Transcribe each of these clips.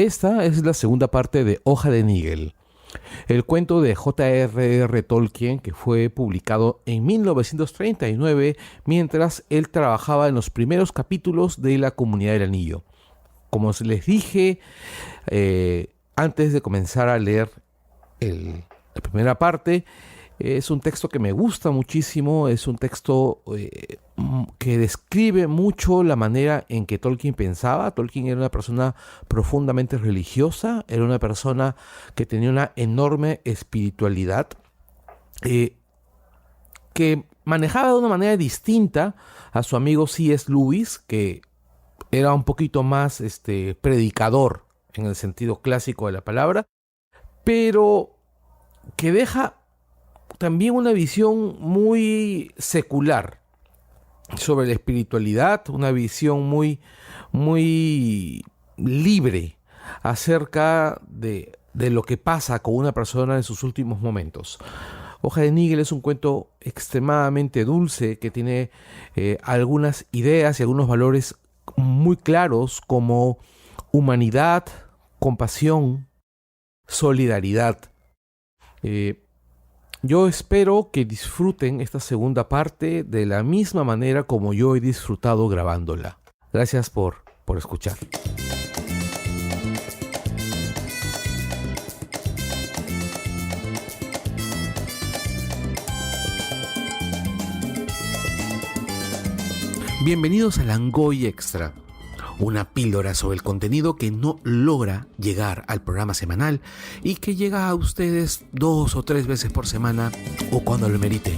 Esta es la segunda parte de Hoja de Nigel, el cuento de J.R.R. Tolkien que fue publicado en 1939 mientras él trabajaba en los primeros capítulos de La Comunidad del Anillo. Como les dije antes de comenzar a leer la primera parte, es un texto que me gusta muchísimo, es un texto que describe mucho la manera en que Tolkien pensaba. Tolkien era una persona profundamente religiosa, era una persona que tenía una enorme espiritualidad, que manejaba de una manera distinta a su amigo C.S. Lewis, que era un poquito más predicador en el sentido clásico de la palabra, pero que deja también una visión muy secular sobre la espiritualidad, una visión muy libre acerca de lo que pasa con una persona en sus últimos momentos. Hoja de Nigel es un cuento extremadamente dulce que tiene algunas ideas y algunos valores muy claros como humanidad, compasión, solidaridad. Yo espero que disfruten esta segunda parte de la misma manera como yo he disfrutado grabándola. Gracias por escuchar. Bienvenidos a Langoy Extra, una píldora sobre el contenido que no logra llegar al programa semanal y que llega a ustedes 2 o 3 veces por semana o cuando lo merite.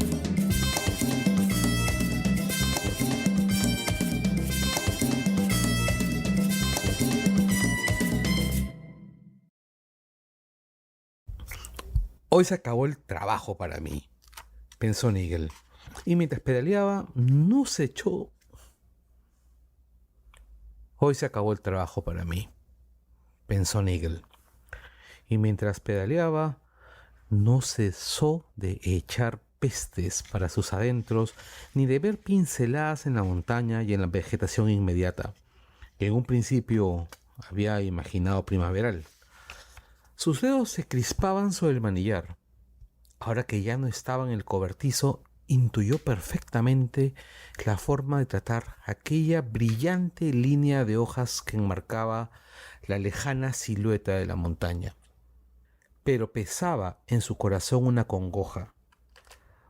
Hoy se acabó el trabajo para mí, pensó Nigel, y mientras pedaleaba no se echó. Hoy se acabó el trabajo para mí, pensó Nigel, y mientras pedaleaba no cesó de echar pestes para sus adentros ni de ver pinceladas en la montaña y en la vegetación inmediata, que en un principio había imaginado primaveral. Sus dedos se crispaban sobre el manillar. Ahora que ya no estaba en el cobertizo, intuyó perfectamente la forma de tratar aquella brillante línea de hojas que enmarcaba la lejana silueta de la montaña. Pero pesaba en su corazón una congoja,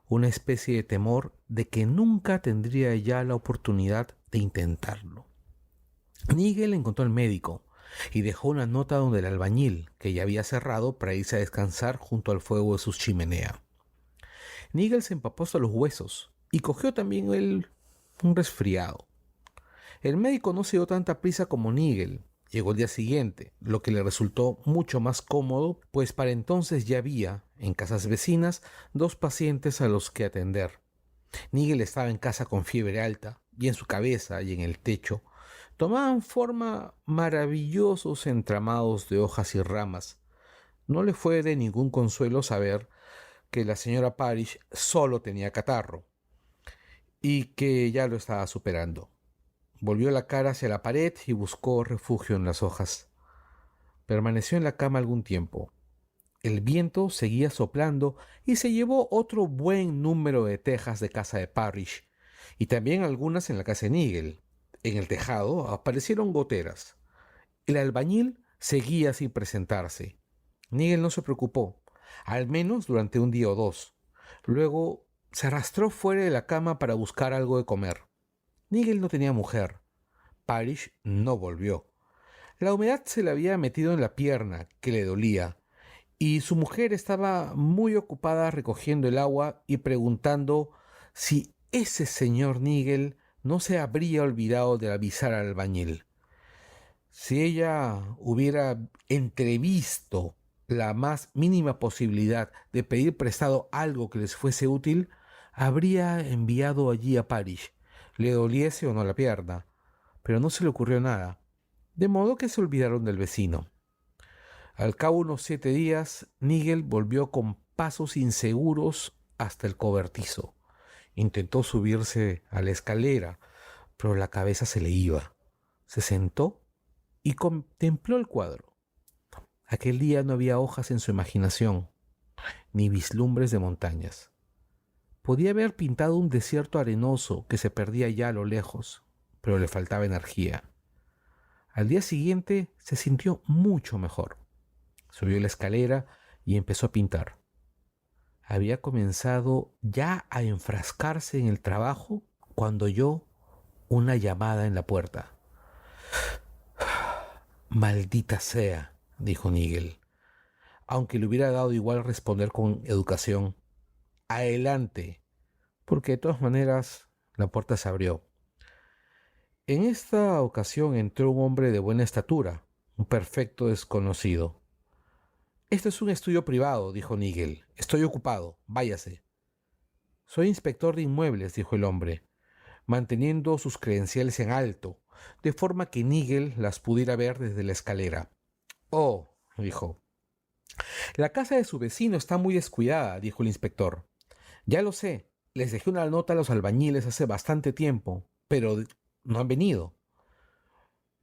una especie de temor de que nunca tendría ya la oportunidad de intentarlo. Nigel encontró al médico y dejó una nota donde el albañil, que ya había cerrado para irse a descansar junto al fuego de su chimenea. Nigel se empapó hasta los huesos y cogió también un resfriado. El médico no se dio tanta prisa como Nigel. Llegó el día siguiente, lo que le resultó mucho más cómodo, pues para entonces ya había, en casas vecinas, 2 pacientes a los que atender. Nigel estaba en casa con fiebre alta, y en su cabeza y en el techo tomaban forma maravillosos entramados de hojas y ramas. No le fue de ningún consuelo saber que la señora Parish solo tenía catarro y que ya lo estaba superando. Volvió la cara hacia la pared y buscó refugio en las hojas. Permaneció en la cama algún tiempo. El viento seguía soplando y se llevó otro buen número de tejas de casa de Parish, y también algunas en la casa de Nigel. En el tejado aparecieron goteras. El albañil seguía sin presentarse. Nigel no se preocupó, al menos durante un día o 2. Luego se arrastró fuera de la cama para buscar algo de comer. Nigel no tenía mujer. Parish no volvió. La humedad se le había metido en la pierna, que le dolía, y su mujer estaba muy ocupada recogiendo el agua y preguntando si ese señor Nigel no se habría olvidado de avisar al albañil. Si ella hubiera entrevisto la más mínima posibilidad de pedir prestado algo que les fuese útil, habría enviado allí a Parish, le doliese o no la pierna, pero no se le ocurrió nada, de modo que se olvidaron del vecino. Al cabo de unos 7 días, Nigel volvió con pasos inseguros hasta el cobertizo. Intentó subirse a la escalera, pero la cabeza se le iba. Se sentó y contempló el cuadro. Aquel día no había hojas en su imaginación, ni vislumbres de montañas. Podía haber pintado un desierto arenoso que se perdía ya a lo lejos, pero le faltaba energía. Al día siguiente se sintió mucho mejor. Subió la escalera y empezó a pintar. Había comenzado ya a enfrascarse en el trabajo cuando oyó una llamada en la puerta. Maldita sea, dijo Nigel, aunque le hubiera dado igual responder con educación. Adelante, porque de todas maneras la puerta se abrió. En esta ocasión entró un hombre de buena estatura, un perfecto desconocido. Esto es un estudio privado, dijo Nigel. Estoy ocupado, váyase. Soy inspector de inmuebles, dijo el hombre, manteniendo sus credenciales en alto, de forma que Nigel las pudiera ver desde la escalera. Oh, dijo. La casa de su vecino está muy descuidada, dijo el inspector. Ya lo sé, les dejé una nota a los albañiles hace bastante tiempo, pero no han venido.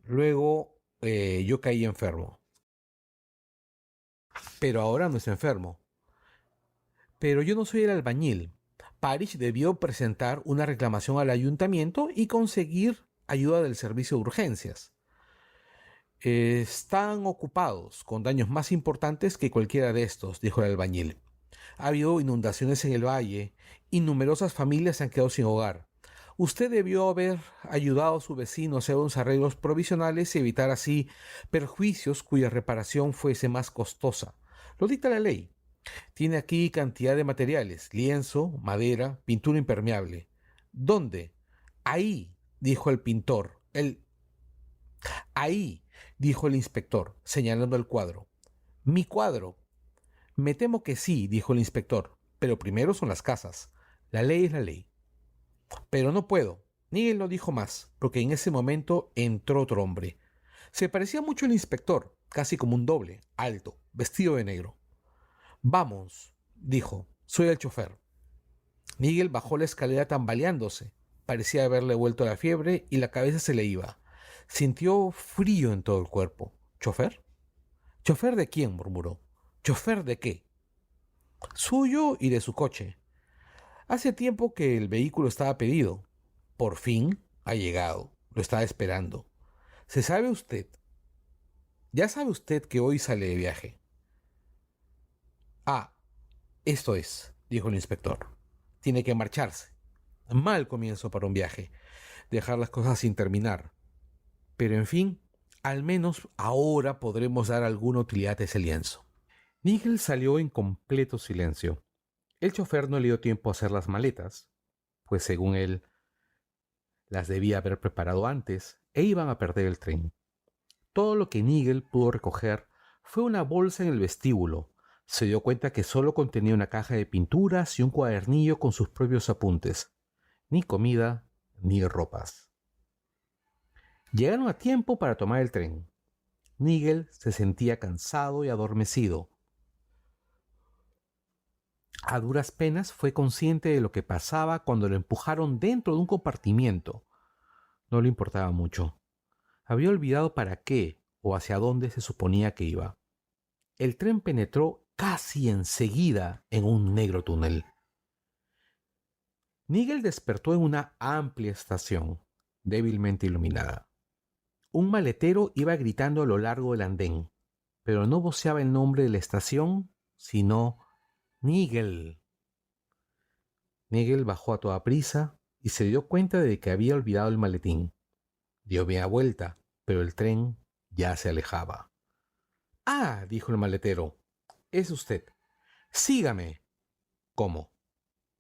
Luego yo caí enfermo. Pero ahora no estoy enfermo. Pero yo no soy el albañil. Parrish debió presentar una reclamación al ayuntamiento y conseguir ayuda del servicio de urgencias. Están ocupados con daños más importantes que cualquiera de estos, dijo el albañil. Ha habido inundaciones en el valle y numerosas familias se han quedado sin hogar. Usted debió haber ayudado a su vecino a hacer unos arreglos provisionales y evitar así perjuicios cuya reparación fuese más costosa. Lo dicta la ley. Tiene aquí cantidad de materiales: lienzo, madera, pintura impermeable. ¿Dónde? Ahí, dijo el pintor. Ahí, dijo el inspector, señalando el cuadro. Mi cuadro. Me temo que sí, dijo el inspector, pero primero son las casas. La ley es la ley. Pero no puedo. Ni él lo dijo más, porque en ese momento entró otro hombre. Se parecía mucho al inspector, casi como un doble, alto, vestido de negro. Vamos, dijo, soy el chofer. Miguel bajó la escalera tambaleándose. Parecía haberle vuelto la fiebre y la cabeza se le iba. Sintió frío en todo el cuerpo. ¿Chofer? ¿Chofer de quién?, murmuró. ¿Chofer de qué? Suyo y de su coche. Hace tiempo que el vehículo estaba pedido. Por fin ha llegado. Lo estaba esperando. ¿Se sabe usted? Ya sabe usted que hoy sale de viaje. Ah, esto es, dijo el inspector. Tiene que marcharse. Mal comienzo para un viaje. Dejar las cosas sin terminar. Pero en fin, al menos ahora podremos dar alguna utilidad a ese lienzo. Nigel salió en completo silencio. El chofer no le dio tiempo a hacer las maletas, pues según él, las debía haber preparado antes e iban a perder el tren. Todo lo que Nigel pudo recoger fue una bolsa en el vestíbulo. Se dio cuenta que solo contenía una caja de pinturas y un cuadernillo con sus propios apuntes. Ni comida, ni ropas. Llegaron a tiempo para tomar el tren. Nigel se sentía cansado y adormecido. A duras penas fue consciente de lo que pasaba cuando lo empujaron dentro de un compartimiento. No le importaba mucho. Había olvidado para qué o hacia dónde se suponía que iba. El tren penetró casi enseguida en un negro túnel. Nigel despertó en una amplia estación, débilmente iluminada. Un maletero iba gritando a lo largo del andén, pero no voceaba el nombre de la estación, sino Nigel. Nigel bajó a toda prisa y se dio cuenta de que había olvidado el maletín. Dio media vuelta, pero el tren ya se alejaba. «Ah», dijo el maletero, «es usted. Sígame». «¿Cómo?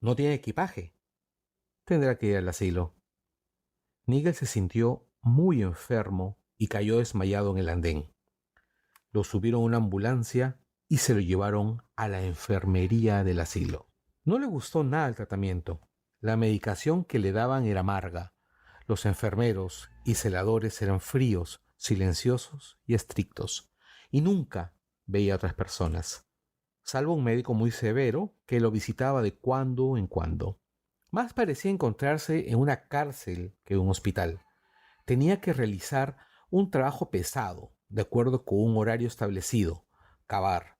¿No tiene equipaje?» «Tendrá que ir al asilo». Nigel se sintió muy enfermo y cayó desmayado en el andén. Lo subieron a una ambulancia y se lo llevaron a la enfermería del asilo. No le gustó nada el tratamiento. La medicación que le daban era amarga. Los enfermeros y celadores eran fríos, silenciosos y estrictos, y nunca veía a otras personas, salvo un médico muy severo que lo visitaba de cuando en cuando. Más parecía encontrarse en una cárcel que en un hospital. Tenía que realizar un trabajo pesado, de acuerdo con un horario establecido, cavar,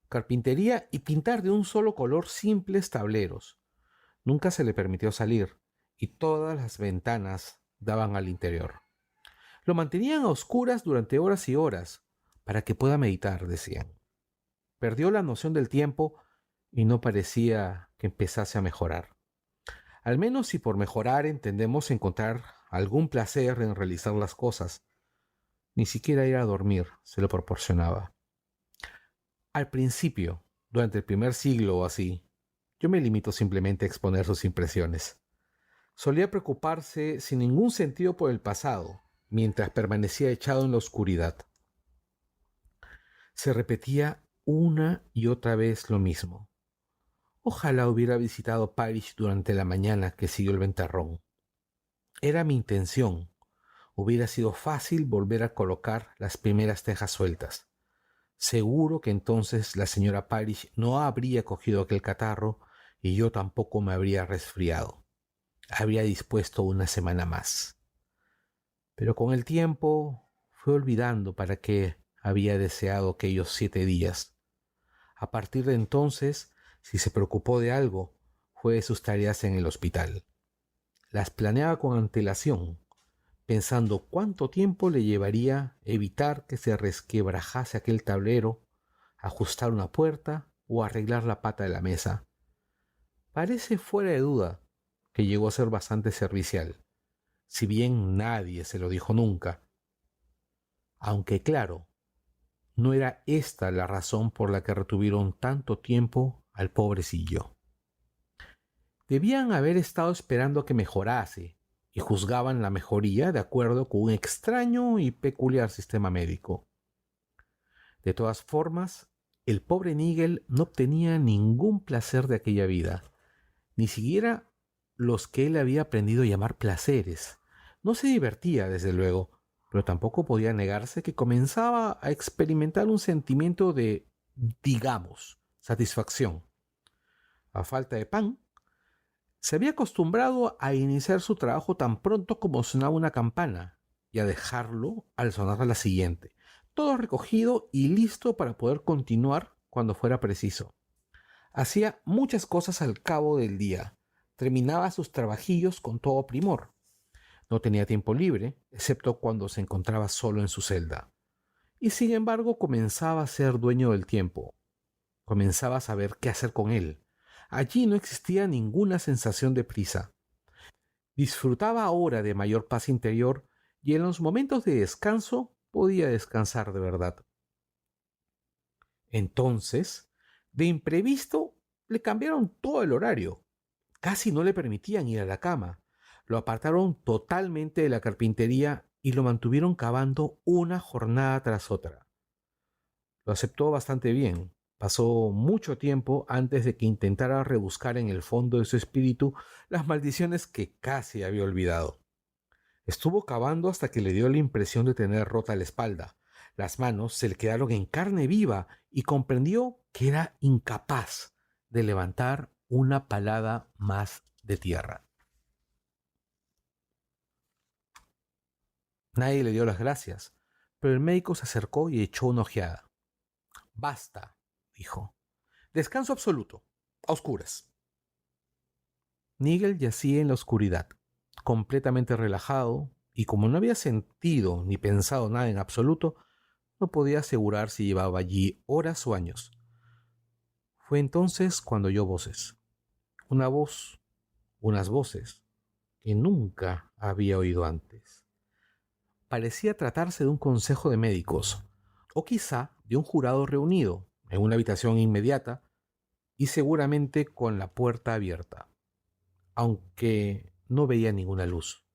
carpintería y pintar de un solo color simples tableros. Nunca se le permitió salir, y todas las ventanas daban al interior. Lo mantenían a oscuras durante horas y horas, para que pueda meditar, decían. Perdió la noción del tiempo y no parecía que empezase a mejorar. Al menos si por mejorar entendemos encontrar algún placer en realizar las cosas. Ni siquiera ir a dormir se lo proporcionaba. Al principio, durante el primer siglo o así, yo me limito simplemente a exponer sus impresiones. Solía preocuparse sin ningún sentido por el pasado, mientras permanecía echado en la oscuridad. Se repetía una y otra vez lo mismo. Ojalá hubiera visitado París durante la mañana que siguió el ventarrón. Era mi intención. Hubiera sido fácil volver a colocar las primeras tejas sueltas. Seguro que entonces la señora Parrish no habría cogido aquel catarro y yo tampoco me habría resfriado. Habría dispuesto una semana más. Pero con el tiempo fue olvidando para qué había deseado aquellos 7 días. A partir de entonces, si se preocupó de algo, fue de sus tareas en el hospital. Las planeaba con antelación, pensando cuánto tiempo le llevaría evitar que se resquebrajase aquel tablero, ajustar una puerta o arreglar la pata de la mesa. Parece fuera de duda que llegó a ser bastante servicial, si bien nadie se lo dijo nunca. Aunque claro, no era esta la razón por la que retuvieron tanto tiempo al pobrecillo. Debían haber estado esperando a que mejorase y juzgaban la mejoría de acuerdo con un extraño y peculiar sistema médico. De todas formas, el pobre Nigel no obtenía ningún placer de aquella vida, ni siquiera los que él había aprendido a llamar placeres. No se divertía, desde luego, pero tampoco podía negarse que comenzaba a experimentar un sentimiento de, digamos, satisfacción. A falta de pan, se había acostumbrado a iniciar su trabajo tan pronto como sonaba una campana y a dejarlo al sonar la siguiente, todo recogido y listo para poder continuar cuando fuera preciso. Hacía muchas cosas al cabo del día, terminaba sus trabajillos con todo primor. No tenía tiempo libre, excepto cuando se encontraba solo en su celda. Y sin embargo comenzaba a ser dueño del tiempo. Comenzaba a saber qué hacer con él. Allí no existía ninguna sensación de prisa. Disfrutaba ahora de mayor paz interior y en los momentos de descanso podía descansar de verdad. Entonces, de imprevisto, le cambiaron todo el horario. Casi no le permitían ir a la cama. Lo apartaron totalmente de la carpintería y lo mantuvieron cavando una jornada tras otra. Lo aceptó bastante bien. Pasó mucho tiempo antes de que intentara rebuscar en el fondo de su espíritu las maldiciones que casi había olvidado. Estuvo cavando hasta que le dio la impresión de tener rota la espalda. Las manos se le quedaron en carne viva y comprendió que era incapaz de levantar una palada más de tierra. Nadie le dio las gracias, pero el médico se acercó y echó una ojeada. «Basta», dijo. «Descanso absoluto, a oscuras». Nigel yacía en la oscuridad, completamente relajado, y como no había sentido ni pensado nada en absoluto, no podía asegurar si llevaba allí horas o años. Fue entonces cuando oyó voces. Una voz, unas voces, que nunca había oído antes. Parecía tratarse de un consejo de médicos, o quizá de un jurado reunido en una habitación inmediata y seguramente con la puerta abierta, aunque no veía ninguna luz.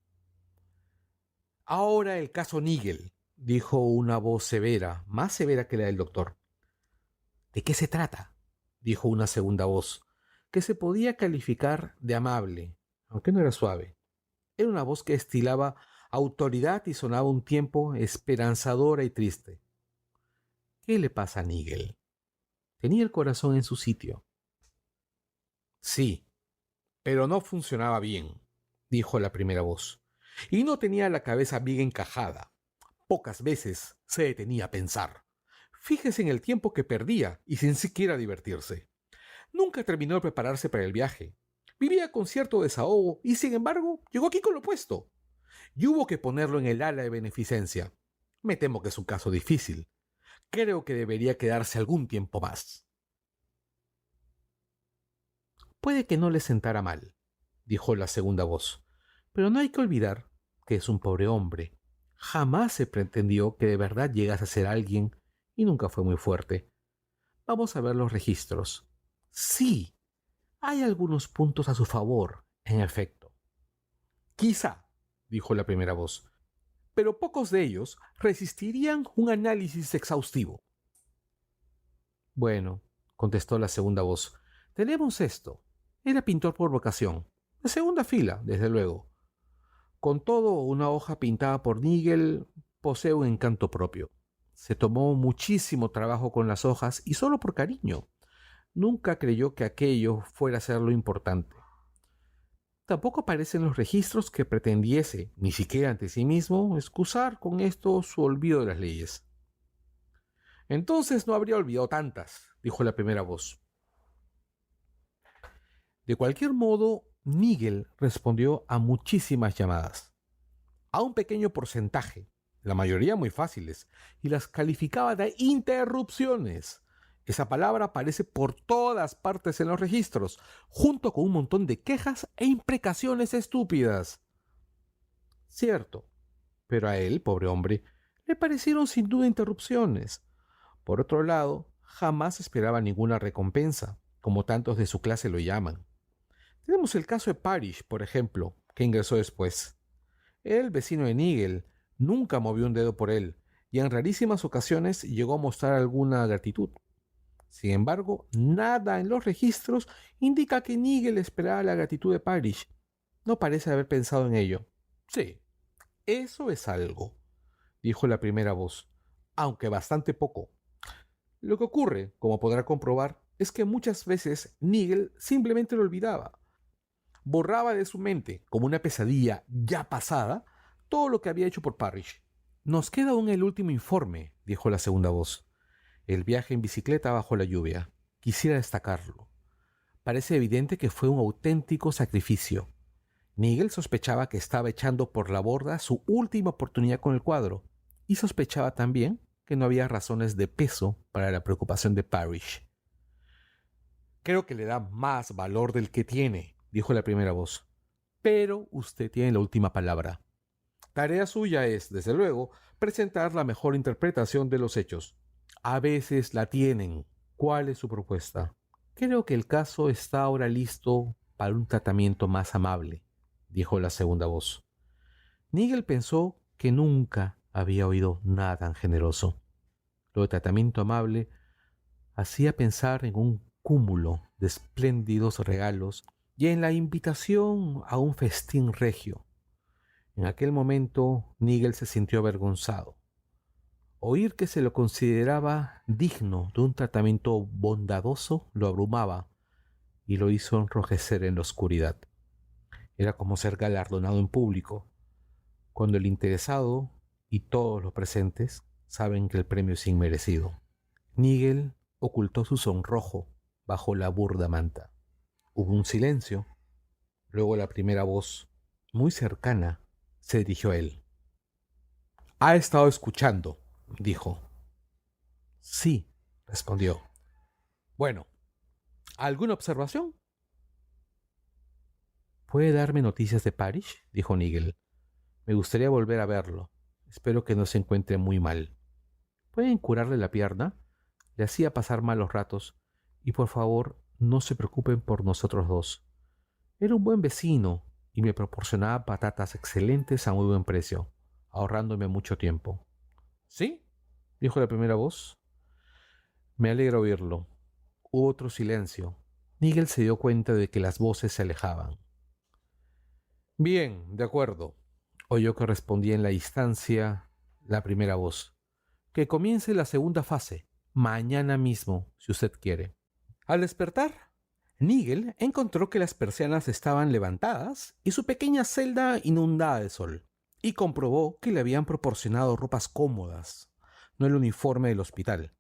«Ahora el caso Nigel», dijo una voz severa, más severa que la del doctor. «¿De qué se trata?», dijo una segunda voz, que se podía calificar de amable, aunque no era suave. Era una voz que destilaba autoridad y sonaba un tiempo esperanzadora y triste. «¿Qué le pasa a Nigel?». Tenía el corazón en su sitio. «Sí, pero no funcionaba bien», dijo la primera voz, «y no tenía la cabeza bien encajada. Pocas veces se detenía a pensar. Fíjese en el tiempo que perdía y sin siquiera divertirse. Nunca terminó de prepararse para el viaje. Vivía con cierto desahogo y, sin embargo, llegó aquí con lo opuesto. Y hubo que ponerlo en el ala de beneficencia. Me temo que es un caso difícil. Creo que debería quedarse algún tiempo más. Puede que no le sentara mal, dijo la segunda voz, pero no hay que olvidar que es un pobre hombre. Jamás se pretendió que de verdad llegase a ser alguien y nunca fue muy fuerte. Vamos a ver los registros. Sí, hay algunos puntos a su favor, en efecto. Quizá, dijo la primera voz, pero pocos de ellos resistirían un análisis exhaustivo. Bueno, contestó la segunda voz, tenemos esto. Era pintor por vocación. De segunda fila, desde luego. Con todo, una hoja pintada por Nigel posee un encanto propio. Se tomó muchísimo trabajo con las hojas y solo por cariño. Nunca creyó que aquello fuera a ser lo importante. Tampoco aparecen los registros que pretendiese, ni siquiera ante sí mismo, excusar con esto su olvido de las leyes. Entonces no habría olvidado tantas, dijo la primera voz. De cualquier modo, Nigel respondió a muchísimas llamadas. A un pequeño porcentaje, la mayoría muy fáciles, y las calificaba de interrupciones. Esa palabra aparece por todas partes en los registros, junto con un montón de quejas e imprecaciones estúpidas. Cierto, pero a él, pobre hombre, le parecieron sin duda interrupciones. Por otro lado, jamás esperaba ninguna recompensa, como tantos de su clase lo llaman. Tenemos el caso de Parrish, por ejemplo, que ingresó después. El vecino de Nigel nunca movió un dedo por él, y en rarísimas ocasiones llegó a mostrar alguna gratitud. Sin embargo, nada en los registros indica que Nigel esperaba la gratitud de Parrish. No parece haber pensado en ello. Sí, eso es algo, dijo la primera voz, aunque bastante poco. Lo que ocurre, como podrá comprobar, es que muchas veces Nigel simplemente lo olvidaba. Borraba de su mente, como una pesadilla ya pasada, todo lo que había hecho por Parrish. Nos queda aún el último informe, dijo la segunda voz. El viaje en bicicleta bajo la lluvia. Quisiera destacarlo. Parece evidente que fue un auténtico sacrificio. Nigel sospechaba que estaba echando por la borda su última oportunidad con el cuadro, y sospechaba también que no había razones de peso para la preocupación de Parrish. Creo que le da más valor del que tiene, dijo la primera voz. Pero usted tiene la última palabra. Tarea suya es, desde luego, presentar la mejor interpretación de los hechos. A veces la tienen. ¿Cuál es su propuesta? Creo que el caso está ahora listo para un tratamiento más amable, dijo la segunda voz. Nigel pensó que nunca había oído nada tan generoso. Lo de tratamiento amable hacía pensar en un cúmulo de espléndidos regalos y en la invitación a un festín regio. En aquel momento Nigel se sintió avergonzado. Oír que se lo consideraba digno de un tratamiento bondadoso lo abrumaba y lo hizo enrojecer en la oscuridad. Era como ser galardonado en público, cuando el interesado y todos los presentes saben que el premio es inmerecido. Nigel ocultó su sonrojo bajo la burda manta. Hubo un silencio. Luego la primera voz, muy cercana, se dirigió a él. «Ha estado escuchando», dijo. «Sí», respondió. «Bueno, ¿alguna observación?» «¿Puede darme noticias de Parrish?», dijo Nigel. «Me gustaría volver a verlo. Espero que no se encuentre muy mal. ¿Pueden curarle la pierna? Le hacía pasar malos ratos. Y por favor, no se preocupen por nosotros dos. Era un buen vecino y me proporcionaba patatas excelentes a muy buen precio, ahorrándome mucho tiempo». «¿Sí?», dijo la primera voz. «Me alegra oírlo». Hubo otro silencio. Nigel se dio cuenta de que las voces se alejaban. «Bien, de acuerdo», oyó que respondía en la distancia la primera voz. «Que comience la segunda fase, mañana mismo, si usted quiere». Al despertar, Nigel encontró que las persianas estaban levantadas y su pequeña celda inundada de sol, y comprobó que le habían proporcionado ropas cómodas, no el uniforme del hospital.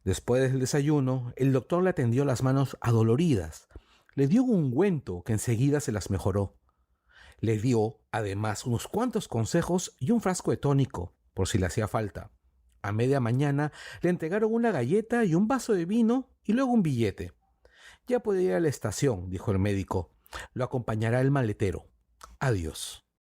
Después del desayuno, el doctor le atendió las manos adoloridas. Le dio un ungüento que enseguida se las mejoró. Le dio, además, unos cuantos consejos y un frasco de tónico, por si le hacía falta. A media mañana le entregaron una galleta y un vaso de vino y luego un billete. Ya puede ir a la estación, dijo el médico. Lo acompañará el maletero. Adiós.